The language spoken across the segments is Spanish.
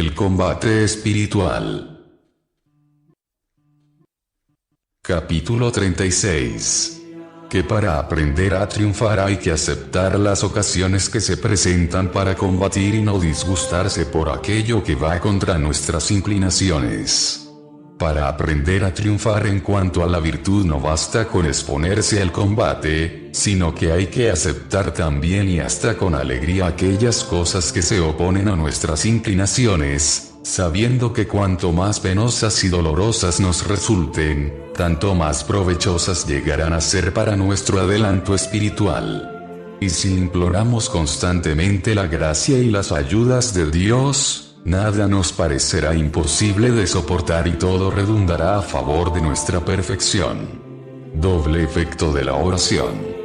El combate espiritual. Capítulo 36. Que para aprender a triunfar hay que aceptar las ocasiones que se presentan para combatir y no disgustarse por aquello que va contra nuestras inclinaciones. Para aprender a triunfar en cuanto a la virtud no basta con exponerse al combate, sino que hay que aceptar también y hasta con alegría aquellas cosas que se oponen a nuestras inclinaciones, sabiendo que cuanto más penosas y dolorosas nos resulten, tanto más provechosas llegarán a ser para nuestro adelanto espiritual. Y si imploramos constantemente la gracia y las ayudas de Dios, nada nos parecerá imposible de soportar y todo redundará a favor de nuestra perfección. Doble efecto de la oración.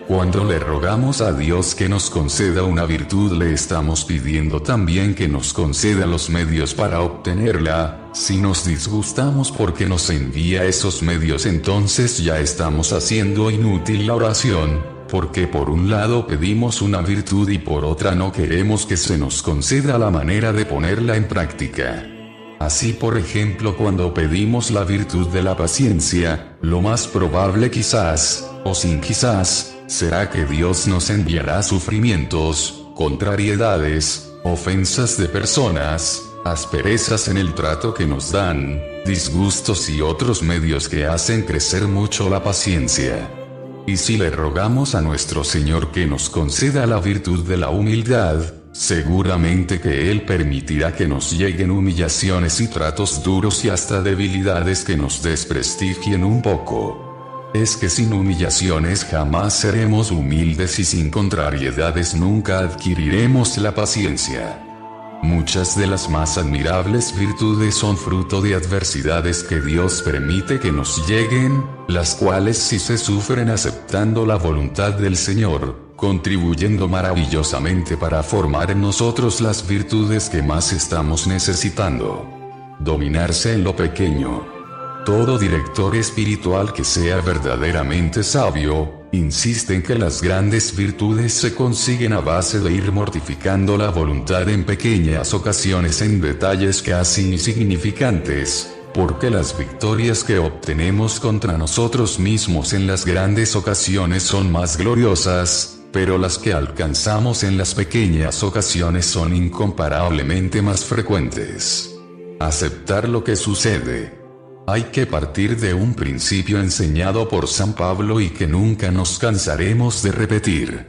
Cuando le rogamos a Dios que nos conceda una virtud, le estamos pidiendo también que nos conceda los medios para obtenerla. Si nos disgustamos porque nos envía esos medios, entonces ya estamos haciendo inútil la oración, porque por un lado pedimos una virtud y por otra no queremos que se nos conceda la manera de ponerla en práctica. Así, por ejemplo, cuando pedimos la virtud de la paciencia, lo más probable quizás, o sin quizás, será que Dios nos enviará sufrimientos, contrariedades, ofensas de personas, asperezas en el trato que nos dan, disgustos y otros medios que hacen crecer mucho la paciencia. Y si le rogamos a nuestro Señor que nos conceda la virtud de la humildad, seguramente que Él permitirá que nos lleguen humillaciones y tratos duros y hasta debilidades que nos desprestigien un poco. Es que sin humillaciones jamás seremos humildes y sin contrariedades nunca adquiriremos la paciencia. Muchas de las más admirables virtudes son fruto de adversidades que Dios permite que nos lleguen, las cuales si se sufren aceptando la voluntad del Señor, contribuyendo maravillosamente para formar en nosotros las virtudes que más estamos necesitando. Dominarse en lo pequeño. Todo director espiritual que sea verdaderamente sabio, insiste en que las grandes virtudes se consiguen a base de ir mortificando la voluntad en pequeñas ocasiones en detalles casi insignificantes, porque las victorias que obtenemos contra nosotros mismos en las grandes ocasiones son más gloriosas, pero las que alcanzamos en las pequeñas ocasiones son incomparablemente más frecuentes. Aceptar lo que sucede. Hay que partir de un principio enseñado por San Pablo y que nunca nos cansaremos de repetir.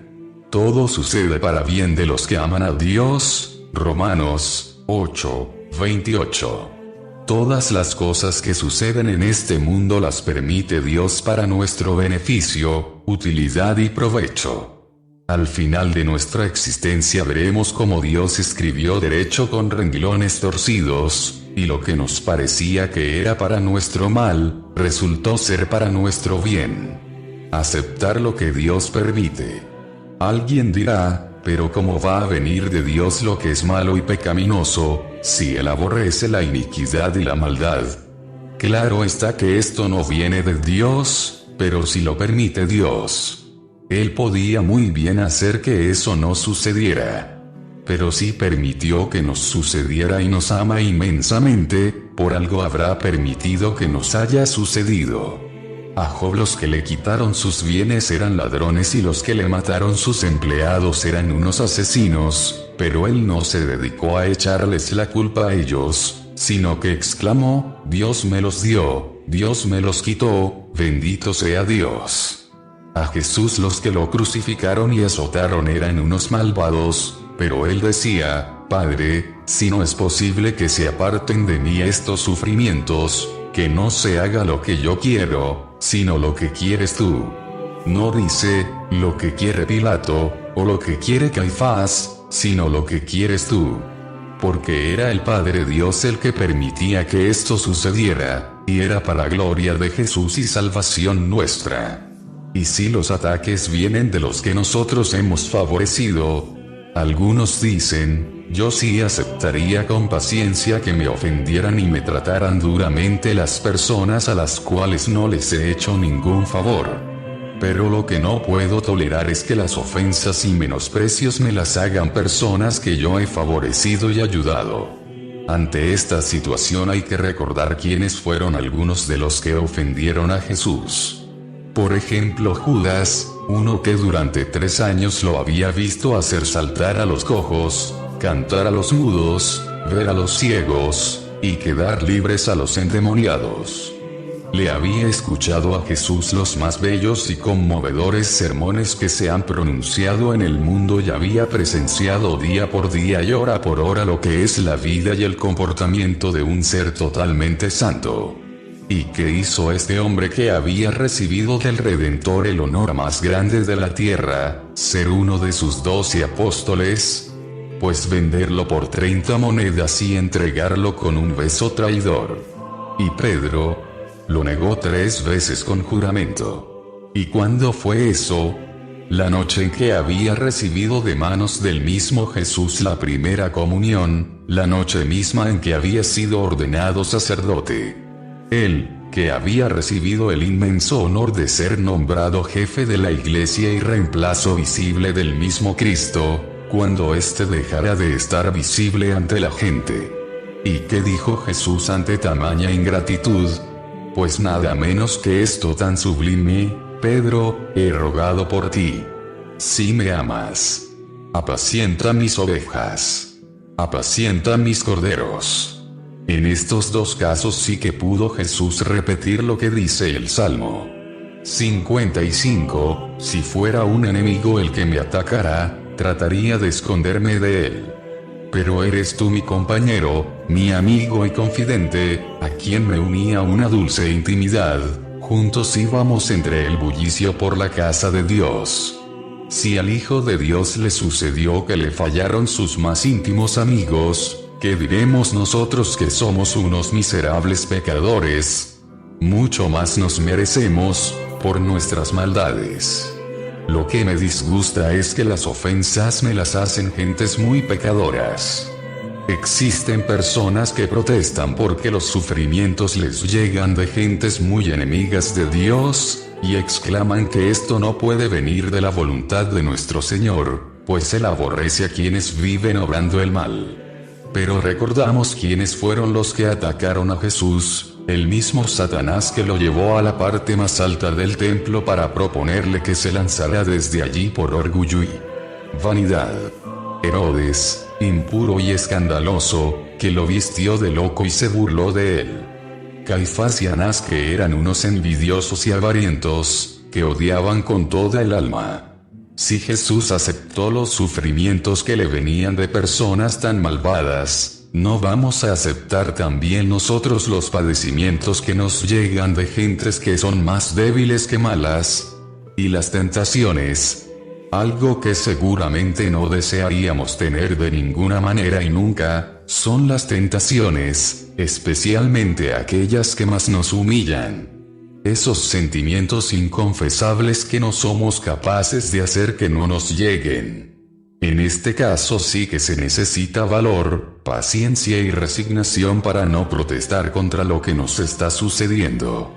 Todo sucede para bien de los que aman a Dios. Romanos 8:28. Todas las cosas que suceden en este mundo las permite Dios para nuestro beneficio, utilidad y provecho. Al final de nuestra existencia veremos cómo Dios escribió derecho con renglones torcidos, y lo que nos parecía que era para nuestro mal, resultó ser para nuestro bien. Aceptar lo que Dios permite. Alguien dirá, pero ¿cómo va a venir de Dios lo que es malo y pecaminoso, si Él aborrece la iniquidad y la maldad? Claro está que esto no viene de Dios, pero si lo permite Dios. Él podía muy bien hacer que eso no sucediera. Pero si permitió que nos sucediera y nos ama inmensamente, por algo habrá permitido que nos haya sucedido. A Job los que le quitaron sus bienes eran ladrones y los que le mataron sus empleados eran unos asesinos, pero él no se dedicó a echarles la culpa a ellos, sino que exclamó, Dios me los dio, Dios me los quitó, bendito sea Dios. A Jesús los que lo crucificaron y azotaron eran unos malvados, pero él decía, Padre, si no es posible que se aparten de mí estos sufrimientos, que no se haga lo que yo quiero, sino lo que quieres tú. No dice, lo que quiere Pilato, o lo que quiere Caifás, sino lo que quieres tú. Porque era el Padre Dios el que permitía que esto sucediera, y era para gloria de Jesús y salvación nuestra. Y si los ataques vienen de los que nosotros hemos favorecido, algunos dicen, yo sí aceptaría con paciencia que me ofendieran y me trataran duramente las personas a las cuales no les he hecho ningún favor. Pero lo que no puedo tolerar es que las ofensas y menosprecios me las hagan personas que yo he favorecido y ayudado. Ante esta situación hay que recordar quiénes fueron algunos de los que ofendieron a Jesús. Por ejemplo, Judas, uno que durante 3 años lo había visto hacer saltar a los cojos, cantar a los mudos, ver a los ciegos, y quedar libres a los endemoniados. Le había escuchado a Jesús los más bellos y conmovedores sermones que se han pronunciado en el mundo y había presenciado día por día y hora por hora lo que es la vida y el comportamiento de un ser totalmente santo. ¿Y qué hizo este hombre que había recibido del Redentor el honor más grande de la tierra, ser uno de sus 12 apóstoles? Pues venderlo por 30 monedas y entregarlo con un beso traidor. Y Pedro lo negó 3 veces con juramento. ¿Y cuándo fue eso? La noche en que había recibido de manos del mismo Jesús la primera comunión, la noche misma en que había sido ordenado sacerdote. Él, que había recibido el inmenso honor de ser nombrado jefe de la iglesia y reemplazo visible del mismo Cristo, cuando éste dejara de estar visible ante la gente. ¿Y qué dijo Jesús ante tamaña ingratitud? Pues nada menos que esto tan sublime: Pedro, he rogado por ti. Si me amas, apacienta mis ovejas, apacienta mis corderos. En estos 2 casos sí que pudo Jesús repetir lo que dice el Salmo 55, si fuera un enemigo el que me atacara, trataría de esconderme de él. Pero eres tú mi compañero, mi amigo y confidente, a quien me unía una dulce intimidad, juntos íbamos entre el bullicio por la casa de Dios. Si al Hijo de Dios le sucedió que le fallaron sus más íntimos amigos, ¿qué diremos nosotros que somos unos miserables pecadores? Mucho más nos merecemos, por nuestras maldades. Lo que me disgusta es que las ofensas me las hacen gentes muy pecadoras. Existen personas que protestan porque los sufrimientos les llegan de gentes muy enemigas de Dios, y exclaman que esto no puede venir de la voluntad de nuestro Señor, pues Él aborrece a quienes viven obrando el mal. Pero recordamos quiénes fueron los que atacaron a Jesús, el mismo Satanás que lo llevó a la parte más alta del templo para proponerle que se lanzara desde allí por orgullo y vanidad. Herodes, impuro y escandaloso, que lo vistió de loco y se burló de él. Caifás y Anás, que eran unos envidiosos y avarientos, que odiaban con toda el alma. Si Jesús aceptó los sufrimientos que le venían de personas tan malvadas, ¿no vamos a aceptar también nosotros los padecimientos que nos llegan de gentes que son más débiles que malas? Y las tentaciones, algo que seguramente no desearíamos tener de ninguna manera y nunca, son las tentaciones, especialmente aquellas que más nos humillan. Esos sentimientos inconfesables que no somos capaces de hacer que no nos lleguen. En este caso sí que se necesita valor, paciencia y resignación para no protestar contra lo que nos está sucediendo.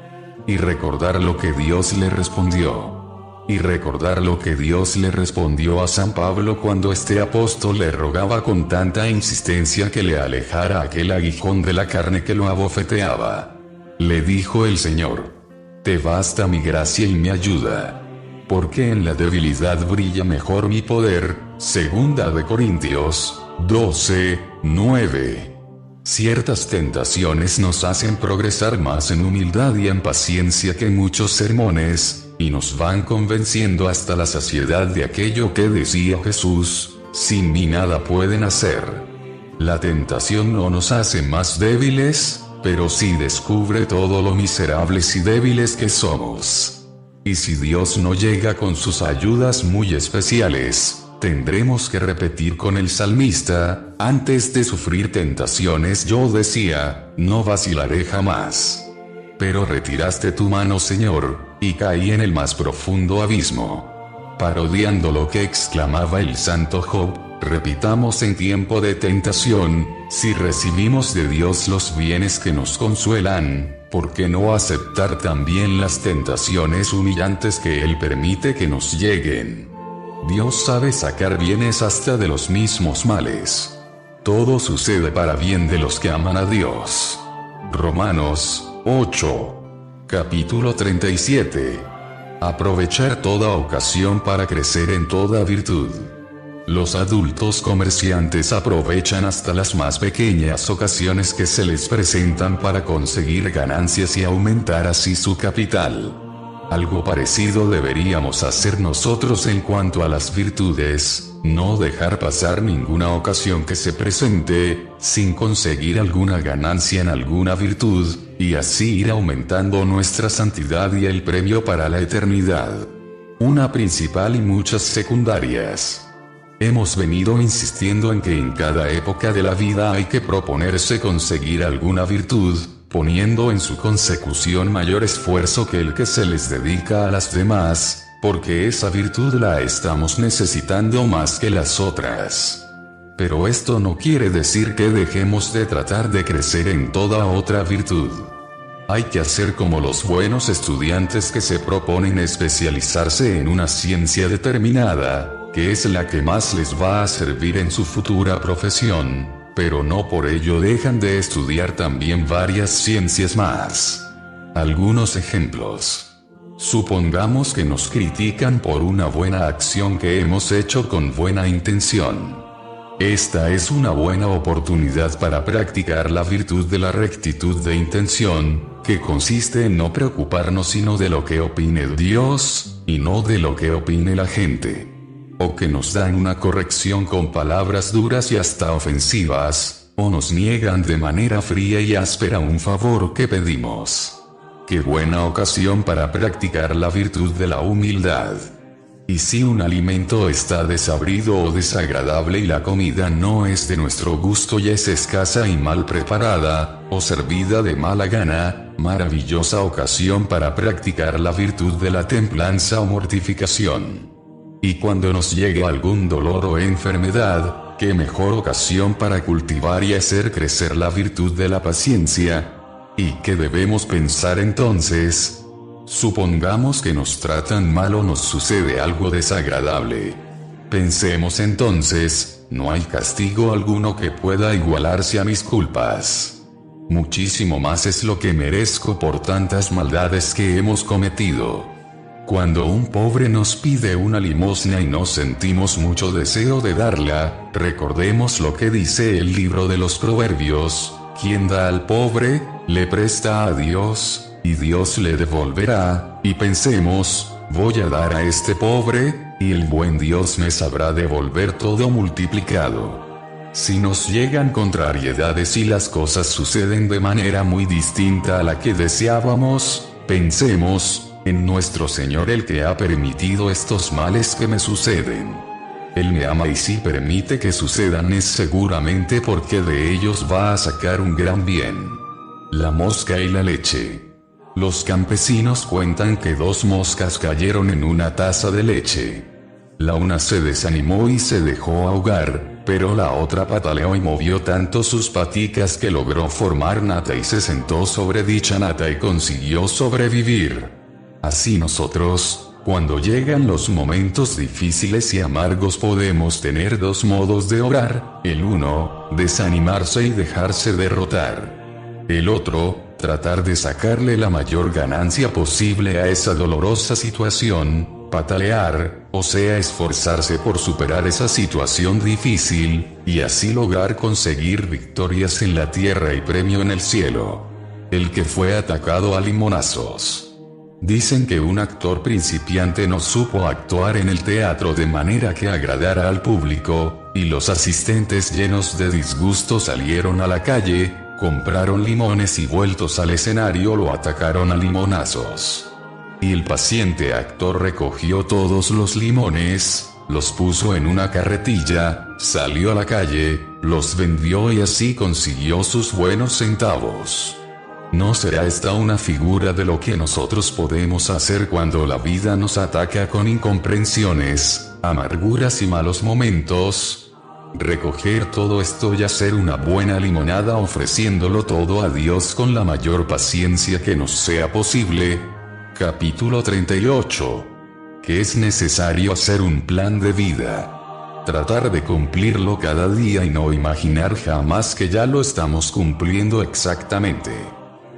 Y recordar lo que Dios le respondió. Y recordar lo que Dios le respondió a San Pablo cuando este apóstol le rogaba con tanta insistencia que le alejara aquel aguijón de la carne que lo abofeteaba. Le dijo el Señor: te basta mi gracia y mi ayuda. Porque en la debilidad brilla mejor mi poder. Segunda de Corintios 12:9. Ciertas tentaciones nos hacen progresar más en humildad y en paciencia que muchos sermones, y nos van convenciendo hasta la saciedad de aquello que decía Jesús: sin mí nada pueden hacer. La tentación no nos hace más débiles, pero sí descubre todo lo miserables y débiles que somos. Y si Dios no llega con sus ayudas muy especiales, tendremos que repetir con el salmista: antes de sufrir tentaciones yo decía, no vacilaré jamás. Pero retiraste tu mano, Señor, y caí en el más profundo abismo. Parodiando lo que exclamaba el santo Job, repitamos en tiempo de tentación: si recibimos de Dios los bienes que nos consuelan, ¿por qué no aceptar también las tentaciones humillantes que Él permite que nos lleguen? Dios sabe sacar bienes hasta de los mismos males. Todo sucede para bien de los que aman a Dios. Romanos 8. Capítulo 37. Aprovechar toda ocasión para crecer en toda virtud. Los adultos comerciantes aprovechan hasta las más pequeñas ocasiones que se les presentan para conseguir ganancias y aumentar así su capital. Algo parecido deberíamos hacer nosotros en cuanto a las virtudes, no dejar pasar ninguna ocasión que se presente, sin conseguir alguna ganancia en alguna virtud, y así ir aumentando nuestra santidad y el premio para la eternidad. Una principal y muchas secundarias. Hemos venido insistiendo en que en cada época de la vida hay que proponerse conseguir alguna virtud, poniendo en su consecución mayor esfuerzo que el que se les dedica a las demás, porque esa virtud la estamos necesitando más que las otras. Pero esto no quiere decir que dejemos de tratar de crecer en toda otra virtud. Hay que hacer como los buenos estudiantes que se proponen especializarse en una ciencia determinada, que es la que más les va a servir en su futura profesión, pero no por ello dejan de estudiar también varias ciencias más. Algunos ejemplos. Supongamos que nos critican por una buena acción que hemos hecho con buena intención. Esta es una buena oportunidad para practicar la virtud de la rectitud de intención, que consiste en no preocuparnos sino de lo que opine Dios, y no de lo que opine la gente. O que nos dan una corrección con palabras duras y hasta ofensivas, o nos niegan de manera fría y áspera un favor que pedimos. Qué buena ocasión para practicar la virtud de la humildad. Y si un alimento está desabrido o desagradable y la comida no es de nuestro gusto y es escasa y mal preparada, o servida de mala gana, maravillosa ocasión para practicar la virtud de la templanza o mortificación. Y cuando nos llegue algún dolor o enfermedad, qué mejor ocasión para cultivar y hacer crecer la virtud de la paciencia. ¿Y qué debemos pensar entonces? Supongamos que nos tratan mal o nos sucede algo desagradable. Pensemos entonces, no hay castigo alguno que pueda igualarse a mis culpas. Muchísimo más es lo que merezco por tantas maldades que hemos cometido. Cuando un pobre nos pide una limosna y no sentimos mucho deseo de darla, recordemos lo que dice el libro de los Proverbios: quien da al pobre, le presta a Dios, y Dios le devolverá, y pensemos, voy a dar a este pobre, y el buen Dios me sabrá devolver todo multiplicado. Si nos llegan contrariedades y las cosas suceden de manera muy distinta a la que deseábamos, pensemos, en nuestro Señor el que ha permitido estos males que me suceden. Él me ama y si permite que sucedan es seguramente porque de ellos va a sacar un gran bien. La mosca y la leche. Los campesinos cuentan que 2 moscas cayeron en una taza de leche. La una se desanimó y se dejó ahogar, pero la otra pataleó y movió tanto sus paticas que logró formar nata y se sentó sobre dicha nata y consiguió sobrevivir. Así nosotros, cuando llegan los momentos difíciles y amargos podemos tener 2 modos de obrar: el uno, desanimarse y dejarse derrotar. El otro, tratar de sacarle la mayor ganancia posible a esa dolorosa situación, patalear, o sea esforzarse por superar esa situación difícil, y así lograr conseguir victorias en la tierra y premio en el cielo. El que fue atacado a limonazos. Dicen que un actor principiante no supo actuar en el teatro de manera que agradara al público, y los asistentes llenos de disgusto salieron a la calle, compraron limones y vueltos al escenario lo atacaron a limonazos. Y el paciente actor recogió todos los limones, los puso en una carretilla, salió a la calle, los vendió y así consiguió sus buenos centavos. ¿No será esta una figura de lo que nosotros podemos hacer cuando la vida nos ataca con incomprensiones, amarguras y malos momentos? Recoger todo esto y hacer una buena limonada ofreciéndolo todo a Dios con la mayor paciencia que nos sea posible. Capítulo 38. Que es necesario hacer un plan de vida. Tratar de cumplirlo cada día y no imaginar jamás que ya lo estamos cumpliendo exactamente.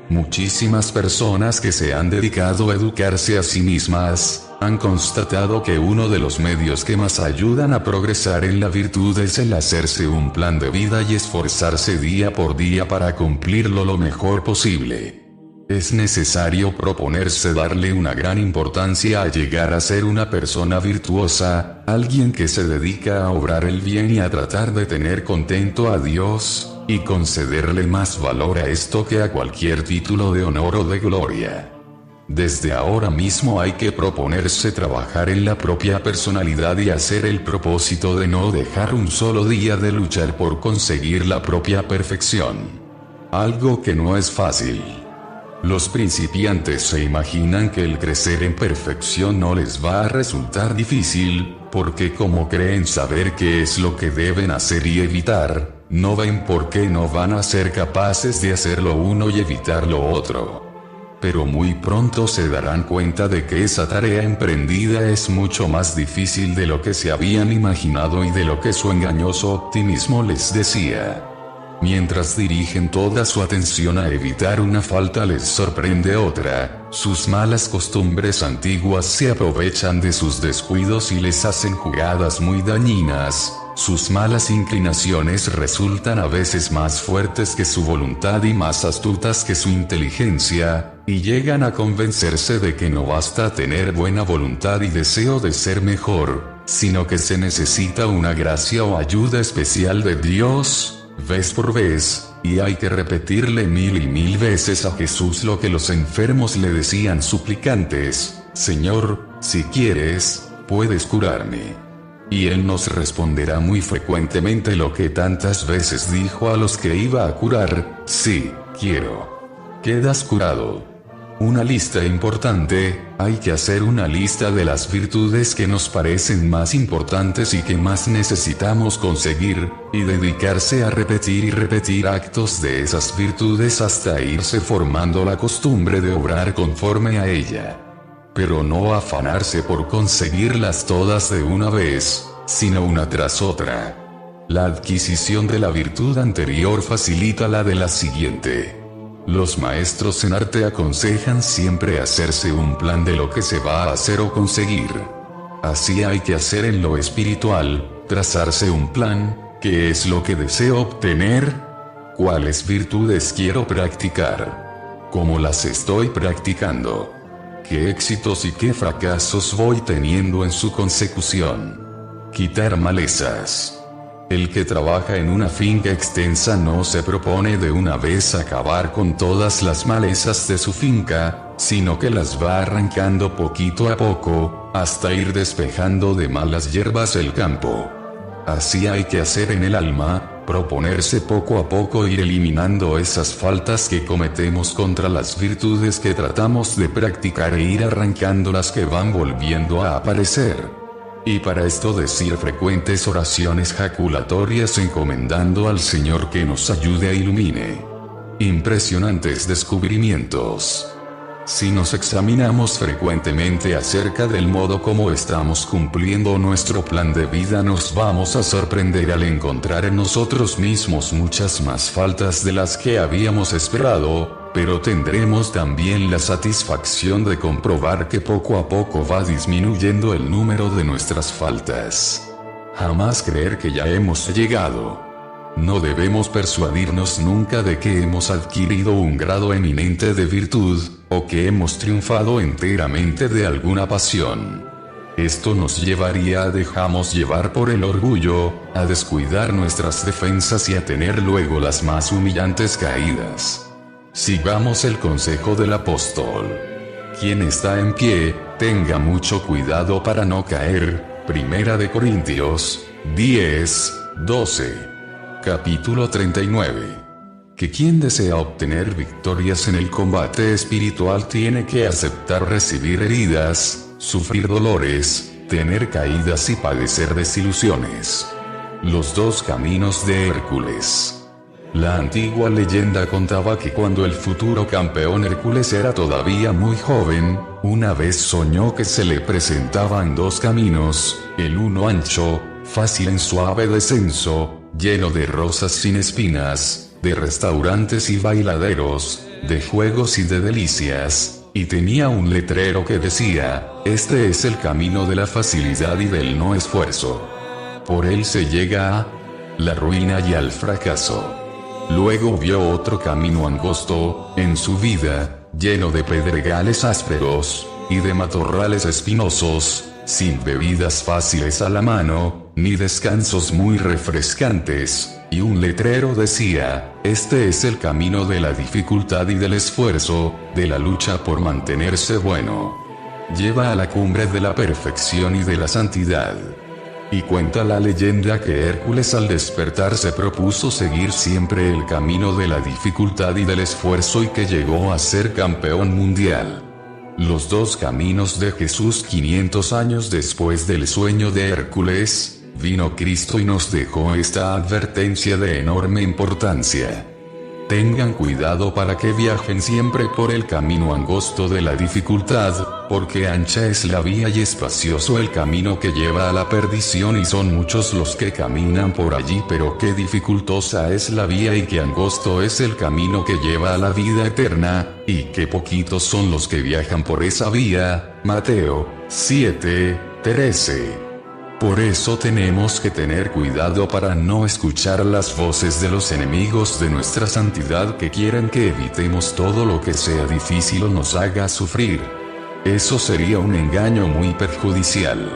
Muchísimas personas que se han dedicado a educarse a sí mismas, han constatado que uno de los medios que más ayudan a progresar en la virtud es el hacerse un plan de vida y esforzarse día por día para cumplirlo lo mejor posible. Es necesario proponerse darle una gran importancia a llegar a ser una persona virtuosa, alguien que se dedica a obrar el bien y a tratar de tener contento a Dios, y concederle más valor a esto que a cualquier título de honor o de gloria. Desde ahora mismo hay que proponerse trabajar en la propia personalidad y hacer el propósito de no dejar un solo día de luchar por conseguir la propia perfección. Algo que no es fácil. Los principiantes se imaginan que el crecer en perfección no les va a resultar difícil, porque como creen saber qué es lo que deben hacer y evitar, no ven por qué no van a ser capaces de hacer lo uno y evitar lo otro. Pero muy pronto se darán cuenta de que esa tarea emprendida es mucho más difícil de lo que se habían imaginado y de lo que su engañoso optimismo les decía. Mientras dirigen toda su atención a evitar una falta les sorprende otra, sus malas costumbres antiguas se aprovechan de sus descuidos y les hacen jugadas muy dañinas, sus malas inclinaciones resultan a veces más fuertes que su voluntad y más astutas que su inteligencia, y llegan a convencerse de que no basta tener buena voluntad y deseo de ser mejor, sino que se necesita una gracia o ayuda especial de Dios, vez por vez, y hay que repetirle mil y mil veces a Jesús lo que los enfermos le decían suplicantes: Señor, si quieres, puedes curarme. Y Él nos responderá muy frecuentemente lo que tantas veces dijo a los que iba a curar: sí, quiero. Quedas curado. Una lista importante, hay que hacer una lista de las virtudes que nos parecen más importantes y que más necesitamos conseguir, y dedicarse a repetir y repetir actos de esas virtudes hasta irse formando la costumbre de obrar conforme a ella. Pero no afanarse por conseguirlas todas de una vez, sino una tras otra. La adquisición de la virtud anterior facilita la de la siguiente. Los maestros en arte aconsejan siempre hacerse un plan de lo que se va a hacer o conseguir. Así hay que hacer en lo espiritual, trazarse un plan: ¿qué es lo que deseo obtener? ¿Cuáles virtudes quiero practicar? ¿Cómo las estoy practicando? ¿Qué éxitos y qué fracasos voy teniendo en su consecución? Quitar malezas. El que trabaja en una finca extensa no se propone de una vez acabar con todas las malezas de su finca, sino que las va arrancando poquito a poco, hasta ir despejando de malas hierbas el campo. Así hay que hacer en el alma, proponerse poco a poco ir eliminando esas faltas que cometemos contra las virtudes que tratamos de practicar e ir arrancando las que van volviendo a aparecer. Y para esto decir frecuentes oraciones jaculatorias encomendando al Señor que nos ayude a ilumine. Impresionantes descubrimientos. Si nos examinamos frecuentemente acerca del modo como estamos cumpliendo nuestro plan de vida, nos vamos a sorprender al encontrar en nosotros mismos muchas más faltas de las que habíamos esperado, pero tendremos también la satisfacción de comprobar que poco a poco va disminuyendo el número de nuestras faltas. Jamás creer que ya hemos llegado. No debemos persuadirnos nunca de que hemos adquirido un grado eminente de virtud, o que hemos triunfado enteramente de alguna pasión. Esto nos llevaría a dejarnos llevar por el orgullo, a descuidar nuestras defensas y a tener luego las más humillantes caídas. Sigamos el consejo del apóstol. Quien está en pie, tenga mucho cuidado para no caer. Primera de Corintios 10:12. Capítulo 39. Que quien desea obtener victorias en el combate espiritual tiene que aceptar recibir heridas, sufrir dolores, tener caídas y padecer desilusiones. Los dos caminos de Hércules. La antigua leyenda contaba que cuando el futuro campeón Hércules era todavía muy joven, una vez soñó que se le presentaban dos caminos, el uno ancho, fácil en suave descenso, lleno de rosas sin espinas, de restaurantes y bailaderos, de juegos y de delicias, y tenía un letrero que decía: este es el camino de la facilidad y del no esfuerzo. Por él se llega a la ruina y al fracaso. Luego vio otro camino angosto, en su vida, lleno de pedregales ásperos, y de matorrales espinosos, sin bebidas fáciles a la mano, ni descansos muy refrescantes, y un letrero decía: este es el camino de la dificultad y del esfuerzo, de la lucha por mantenerse bueno. Lleva a la cumbre de la perfección y de la santidad. Y cuenta la leyenda que Hércules al despertar se propuso seguir siempre el camino de la dificultad y del esfuerzo y que llegó a ser campeón mundial. Los dos caminos de Jesús. 500 años después del sueño de Hércules, vino Cristo y nos dejó esta advertencia de enorme importancia. Tengan cuidado para que viajen siempre por el camino angosto de la dificultad, porque ancha es la vía y espacioso el camino que lleva a la perdición y son muchos los que caminan por allí, pero qué dificultosa es la vía y qué angosto es el camino que lleva a la vida eterna, y qué poquitos son los que viajan por esa vía. Mateo 7:13. Por eso tenemos que tener cuidado para no escuchar las voces de los enemigos de nuestra santidad que quieren que evitemos todo lo que sea difícil o nos haga sufrir. Eso sería un engaño muy perjudicial.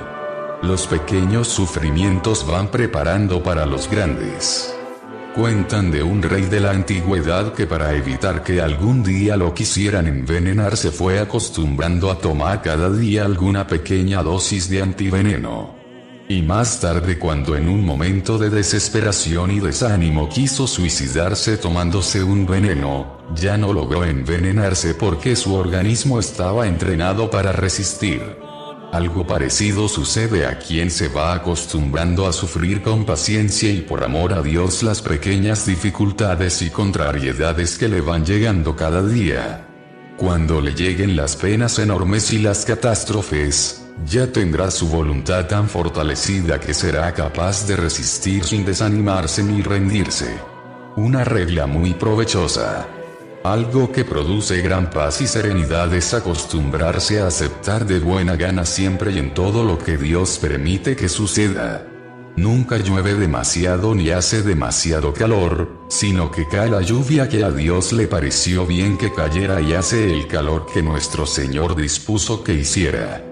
Los pequeños sufrimientos van preparando para los grandes. Cuentan de un rey de la antigüedad que para evitar que algún día lo quisieran envenenar se fue acostumbrando a tomar cada día alguna pequeña dosis de antiveneno. Y más tarde, cuando en un momento de desesperación y desánimo quiso suicidarse tomándose un veneno, ya no logró envenenarse porque su organismo estaba entrenado para resistir. Algo parecido sucede a quien se va acostumbrando a sufrir con paciencia y por amor a Dios las pequeñas dificultades y contrariedades que le van llegando cada día. Cuando le lleguen las penas enormes y las catástrofes, ya tendrá su voluntad tan fortalecida que será capaz de resistir sin desanimarse ni rendirse. Una regla muy provechosa. Algo que produce gran paz y serenidad es acostumbrarse a aceptar de buena gana siempre y en todo lo que Dios permite que suceda. Nunca llueve demasiado ni hace demasiado calor, sino que cae la lluvia que a Dios le pareció bien que cayera y hace el calor que nuestro Señor dispuso que hiciera.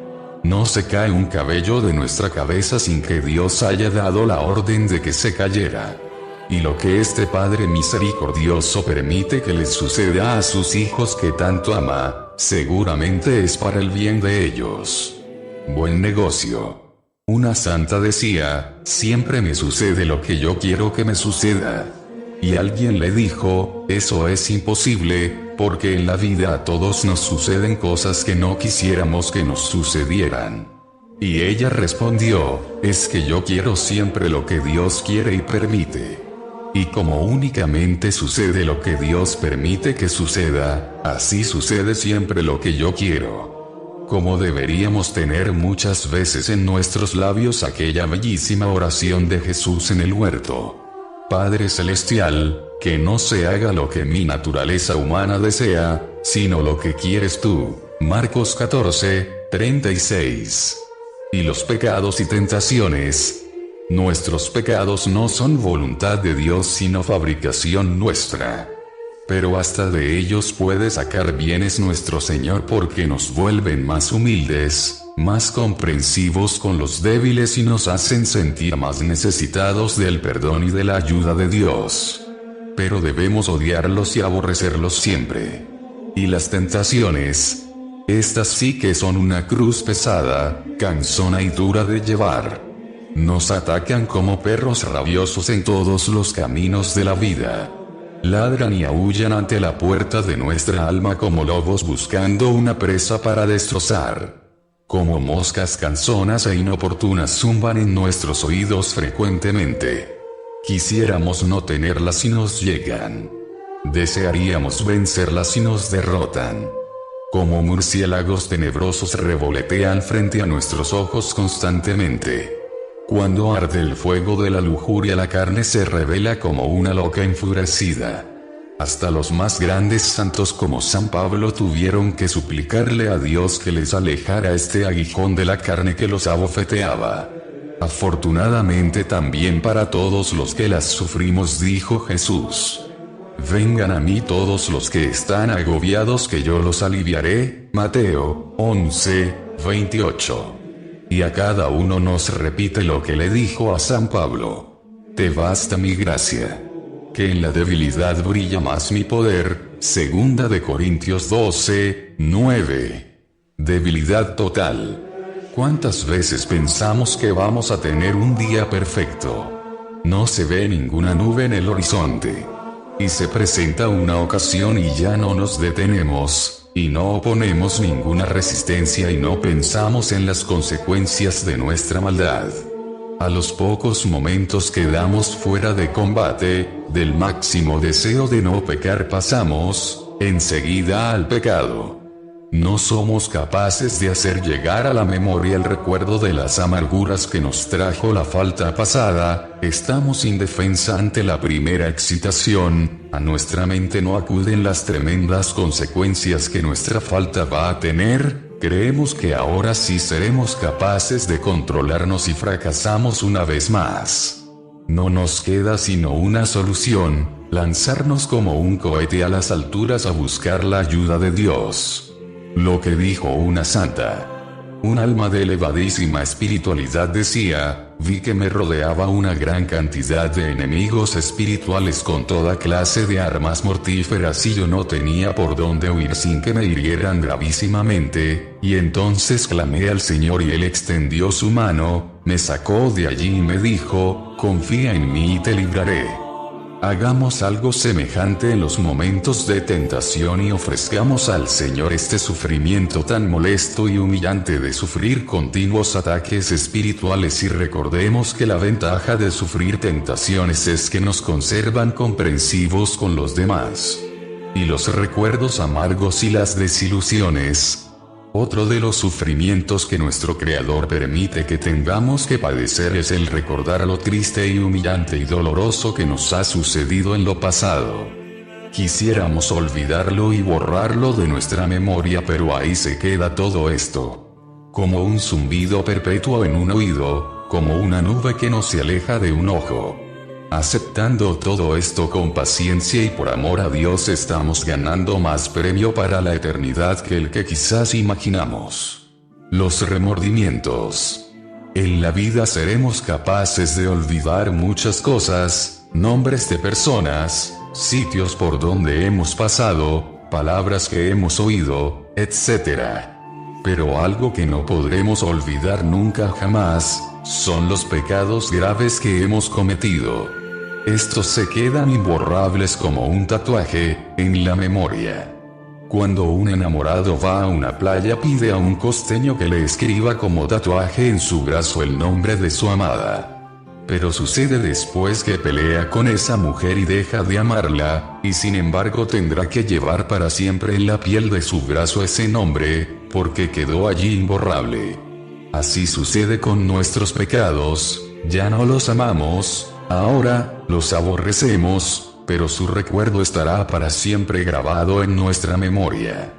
No se cae un cabello de nuestra cabeza sin que Dios haya dado la orden de que se cayera. Y lo que este Padre misericordioso permite que les suceda a sus hijos que tanto ama, seguramente es para el bien de ellos. Buen negocio. Una santa decía: siempre me sucede lo que yo quiero que me suceda. Y alguien le dijo: eso es imposible, porque en la vida a todos nos suceden cosas que no quisiéramos que nos sucedieran. Y ella respondió: es que yo quiero siempre lo que Dios quiere y permite. Y como únicamente sucede lo que Dios permite que suceda, así sucede siempre lo que yo quiero. Como deberíamos tener muchas veces en nuestros labios aquella bellísima oración de Jesús en el huerto: Padre Celestial, que no se haga lo que mi naturaleza humana desea, sino lo que quieres tú. Marcos 14:36. Y los pecados y tentaciones. Nuestros pecados no son voluntad de Dios sino fabricación nuestra. Pero hasta de ellos puede sacar bienes nuestro Señor porque nos vuelven más humildes, más comprensivos con los débiles y nos hacen sentir más necesitados del perdón y de la ayuda de Dios. Pero debemos odiarlos y aborrecerlos siempre. Y las tentaciones, estas sí que son una cruz pesada, cansona y dura de llevar. Nos atacan como perros rabiosos en todos los caminos de la vida. Ladran y aúllan ante la puerta de nuestra alma como lobos buscando una presa para destrozar. Como moscas cansonas e inoportunas zumban en nuestros oídos frecuentemente. Quisiéramos no tenerlas si nos llegan. Desearíamos vencerlas si nos derrotan. Como murciélagos tenebrosos revolotean frente a nuestros ojos constantemente. Cuando arde el fuego de la lujuria, la carne se revela como una loca enfurecida. Hasta los más grandes santos como San Pablo tuvieron que suplicarle a Dios que les alejara este aguijón de la carne que los abofeteaba. Afortunadamente también para todos los que las sufrimos, dijo Jesús: vengan a mí todos los que están agobiados, que yo los aliviaré. Mateo 11:28. Y a cada uno nos repite lo que le dijo a San Pablo: te basta mi gracia, que en la debilidad brilla más mi poder. Segunda de Corintios 12:9. Debilidad total. ¿Cuántas veces pensamos que vamos a tener un día perfecto? No se ve ninguna nube en el horizonte. Y se presenta una ocasión y ya no nos detenemos, y no oponemos ninguna resistencia y no pensamos en las consecuencias de nuestra maldad. A los pocos momentos quedamos fuera de combate, del máximo deseo de no pecar pasamos, enseguida al pecado. No somos capaces de hacer llegar a la memoria el recuerdo de las amarguras que nos trajo la falta pasada, estamos indefensa ante la primera excitación, a nuestra mente no acuden las tremendas consecuencias que nuestra falta va a tener, creemos que ahora sí seremos capaces de controlarnos y fracasamos una vez más. No nos queda sino una solución: lanzarnos como un cohete a las alturas a buscar la ayuda de Dios. Lo que dijo una santa. Un alma de elevadísima espiritualidad decía: vi que me rodeaba una gran cantidad de enemigos espirituales con toda clase de armas mortíferas y yo no tenía por dónde huir sin que me hirieran gravísimamente, y entonces clamé al Señor y Él extendió su mano, me sacó de allí y me dijo: confía en mí y te libraré. Hagamos algo semejante en los momentos de tentación y ofrezcamos al Señor este sufrimiento tan molesto y humillante de sufrir continuos ataques espirituales, y recordemos que la ventaja de sufrir tentaciones es que nos conservan comprensivos con los demás. Y los recuerdos amargos y las desilusiones. Otro de los sufrimientos que nuestro Creador permite que tengamos que padecer es el recordar lo triste y humillante y doloroso que nos ha sucedido en lo pasado. Quisiéramos olvidarlo y borrarlo de nuestra memoria, pero ahí se queda todo esto. Como un zumbido perpetuo en un oído, como una nube que no se aleja de un ojo. Aceptando todo esto con paciencia y por amor a Dios, estamos ganando más premio para la eternidad que el que quizás imaginamos. Los remordimientos. En la vida seremos capaces de olvidar muchas cosas, nombres de personas, sitios por donde hemos pasado, palabras que hemos oído, etc. Pero algo que no podremos olvidar nunca jamás, son los pecados graves que hemos cometido. Estos se quedan imborrables como un tatuaje, en la memoria. Cuando un enamorado va a una playa, pide a un costeño que le escriba como tatuaje en su brazo el nombre de su amada. Pero sucede después que pelea con esa mujer y deja de amarla, y sin embargo tendrá que llevar para siempre en la piel de su brazo ese nombre, porque quedó allí imborrable. Así sucede con nuestros pecados, ya no los amamos, ahora los aborrecemos, pero su recuerdo estará para siempre grabado en nuestra memoria.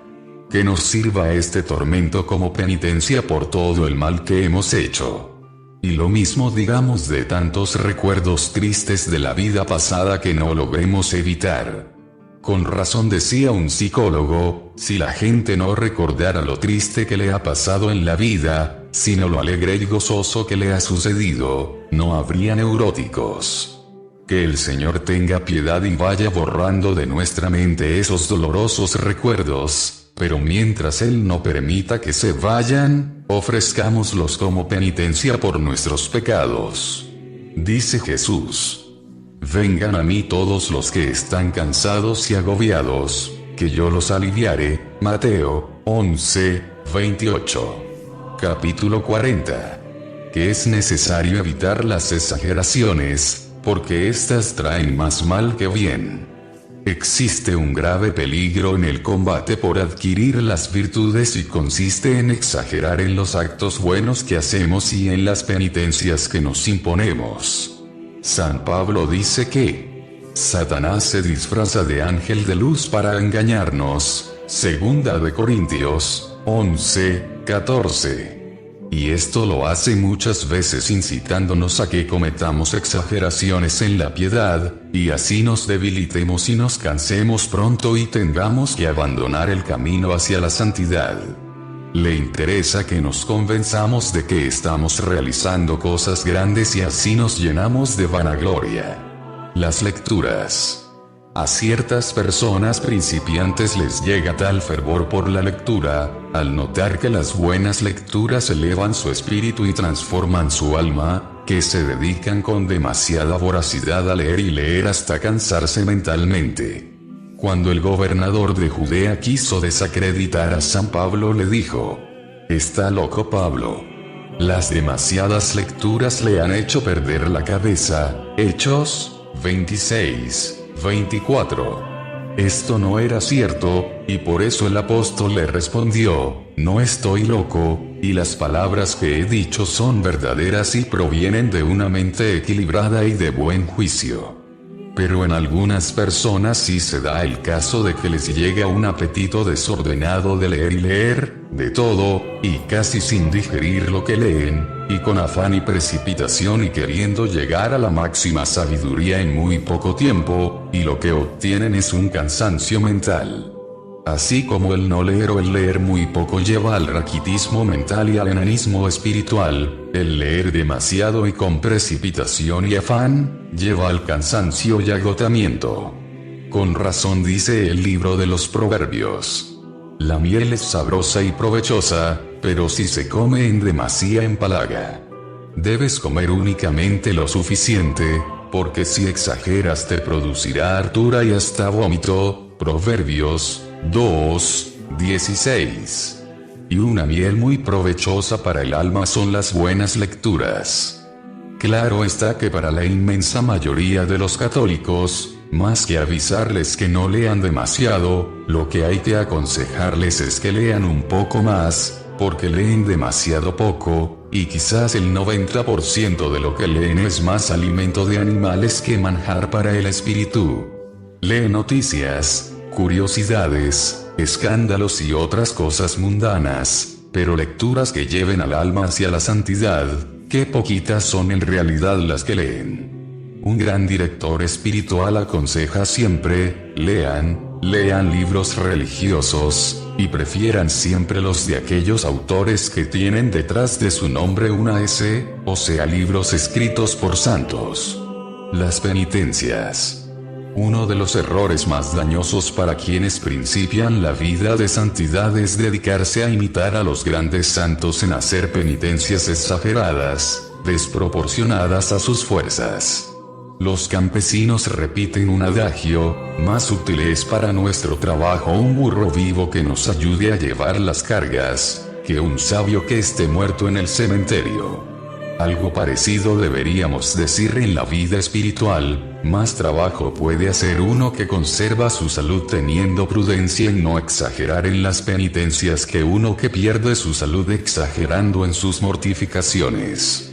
Que nos sirva este tormento como penitencia por todo el mal que hemos hecho. Y lo mismo digamos de tantos recuerdos tristes de la vida pasada que no logremos evitar. Con razón decía un psicólogo: si la gente no recordara lo triste que le ha pasado en la vida, sino lo alegre y gozoso que le ha sucedido, no habría neuróticos. Que el Señor tenga piedad y vaya borrando de nuestra mente esos dolorosos recuerdos, pero mientras Él no permita que se vayan, ofrezcámoslos como penitencia por nuestros pecados. Dice Jesús: vengan a mí todos los que están cansados y agobiados, que yo los aliviaré. Mateo 11:28. Capítulo 40. Que es necesario evitar las exageraciones, porque éstas traen más mal que bien. Existe un grave peligro en el combate por adquirir las virtudes y consiste en exagerar en los actos buenos que hacemos y en las penitencias que nos imponemos. San Pablo dice que Satanás se disfraza de ángel de luz para engañarnos. Segunda de Corintios 11:14. Y esto lo hace muchas veces incitándonos a que cometamos exageraciones en la piedad, y así nos debilitemos y nos cansemos pronto y tengamos que abandonar el camino hacia la santidad. Le interesa que nos convenzamos de que estamos realizando cosas grandes y así nos llenamos de vanagloria. Las lecturas. A ciertas personas principiantes les llega tal fervor por la lectura, al notar que las buenas lecturas elevan su espíritu y transforman su alma, que se dedican con demasiada voracidad a leer y leer hasta cansarse mentalmente. Cuando el gobernador de Judea quiso desacreditar a San Pablo, le dijo: «Está loco Pablo. Las demasiadas lecturas le han hecho perder la cabeza». Hechos 26:24. Esto no era cierto, y por eso el apóstol le respondió: «No estoy loco, y las palabras que he dicho son verdaderas y provienen de una mente equilibrada y de buen juicio». Pero en algunas personas sí se da el caso de que les llega un apetito desordenado de leer y leer, de todo, y casi sin digerir lo que leen, y con afán y precipitación y queriendo llegar a la máxima sabiduría en muy poco tiempo, y lo que obtienen es un cansancio mental. Así como el no leer o el leer muy poco lleva al raquitismo mental y al enanismo espiritual, el leer demasiado y con precipitación y afán, lleva al cansancio y agotamiento. Con razón dice el libro de los Proverbios: «La miel es sabrosa y provechosa, pero si se come en demasía empalaga». Debes comer únicamente lo suficiente, porque si exageras te producirá hartura y hasta vómito. Proverbios 2:16. Y una miel muy provechosa para el alma son las buenas lecturas. Claro está que para la inmensa mayoría de los católicos, más que avisarles que no lean demasiado, lo que hay que aconsejarles es que lean un poco más, porque leen demasiado poco, y quizás el 90% de lo que leen es más alimento de animales que manjar para el espíritu. Lee noticias, curiosidades, escándalos y otras cosas mundanas, pero lecturas que lleven al alma hacia la santidad, qué poquitas son en realidad las que leen. Un gran director espiritual aconseja siempre: lean libros religiosos, y prefieran siempre los de aquellos autores que tienen detrás de su nombre una S, o sea, libros escritos por santos. Las penitencias. Uno de los errores más dañosos para quienes principian la vida de santidad es dedicarse a imitar a los grandes santos en hacer penitencias exageradas, desproporcionadas a sus fuerzas. Los campesinos repiten un adagio: más útil es para nuestro trabajo un burro vivo que nos ayude a llevar las cargas, que un sabio que esté muerto en el cementerio. Algo parecido deberíamos decir en la vida espiritual: más trabajo puede hacer uno que conserva su salud teniendo prudencia en no exagerar en las penitencias que uno que pierde su salud exagerando en sus mortificaciones.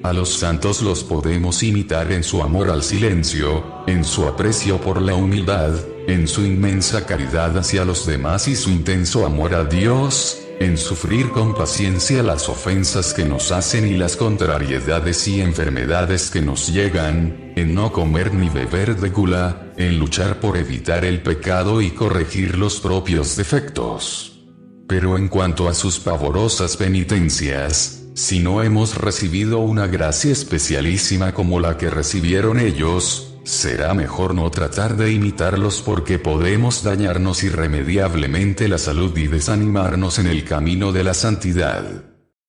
A los santos los podemos imitar en su amor al silencio, en su aprecio por la humildad, en su inmensa caridad hacia los demás y su intenso amor a Dios, en sufrir con paciencia las ofensas que nos hacen y las contrariedades y enfermedades que nos llegan, en no comer ni beber de gula, en luchar por evitar el pecado y corregir los propios defectos. Pero en cuanto a sus pavorosas penitencias, si no hemos recibido una gracia especialísima como la que recibieron ellos, será mejor no tratar de imitarlos porque podemos dañarnos irremediablemente la salud y desanimarnos en el camino de la santidad.